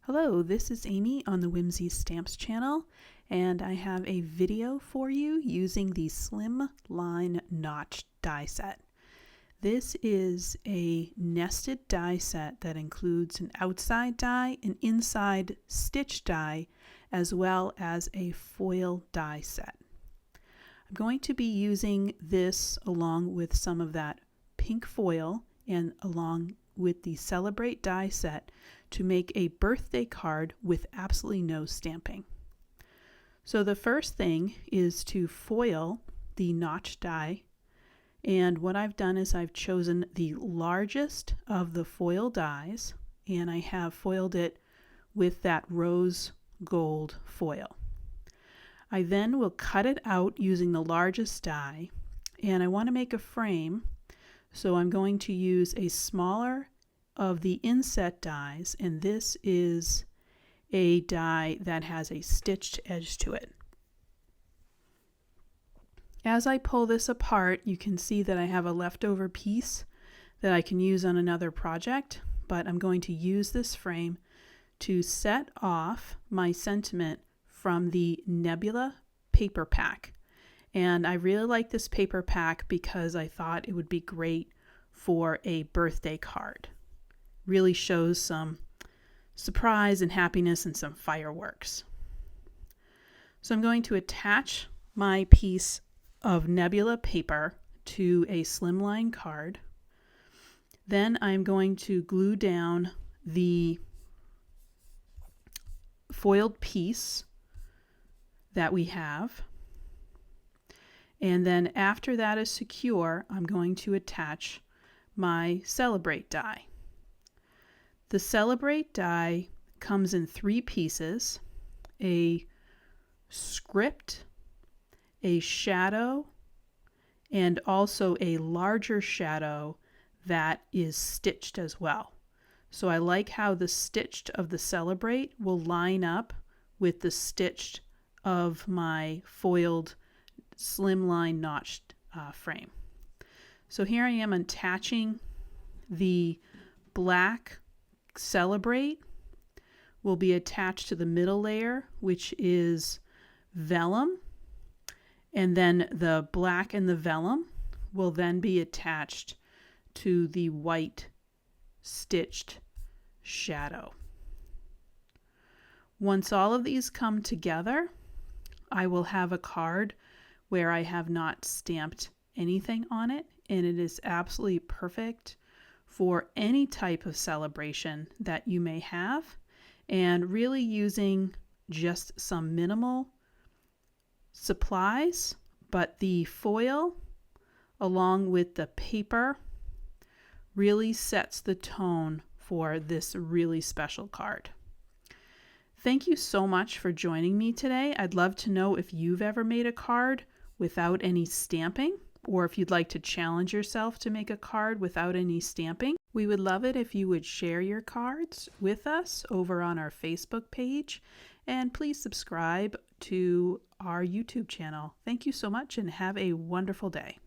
Hello, this is Amy on the Whimsy Stamps channel, and I have a video for you using the Slimline Notch die set. This is a nested die set that includes an outside die, an inside stitch die, as well as a foil die set. I'm going to be using this along with some of that pink foil and along with the Celebrate die set to make a birthday card with absolutely no stamping. So the first thing is to foil the notch die, and what I've done is I've chosen the largest of the foil dies, and I have foiled it with that rose gold foil. I then will cut it out using the largest die, and I want to make a frame, so I'm going to use a smaller of the inset dies, and this is a die that has a stitched edge to it. As I pull this apart, you can see that I have a leftover piece that I can use on another project, but I'm going to use this frame to set off my sentiment from the Nebula paper pack. And I really like this paper pack because I thought it would be great for a birthday card. Really shows some surprise and happiness and some fireworks. So I'm going to attach my piece of Nebula paper to a slimline card. Then I'm going to glue down the foiled piece that we have. And then after that is secure, I'm going to attach my Celebrate die. The Celebrate die comes in 3 pieces: a script, a shadow, and also a larger shadow that is stitched as well. So I like how the stitched of the Celebrate will line up with the stitched of my foiled slimline notched frame. So here I am attaching the black Celebrate will be attached to the middle layer, which is vellum, and then the black and the vellum will then be attached to the white stitched shadow. Once all of these come together, I will have a card where I have not stamped anything on it, and it is absolutely perfect for any type of celebration that you may have, and really using just some minimal supplies, but the foil along with the paper really sets the tone for this really special card. Thank you so much for joining me today. I'd love to know if you've ever made a card without any stamping, or if you'd like to challenge yourself to make a card without any stamping. We would love it if you would share your cards with us over on our Facebook page, and please subscribe to our YouTube channel. Thank you so much and have a wonderful day.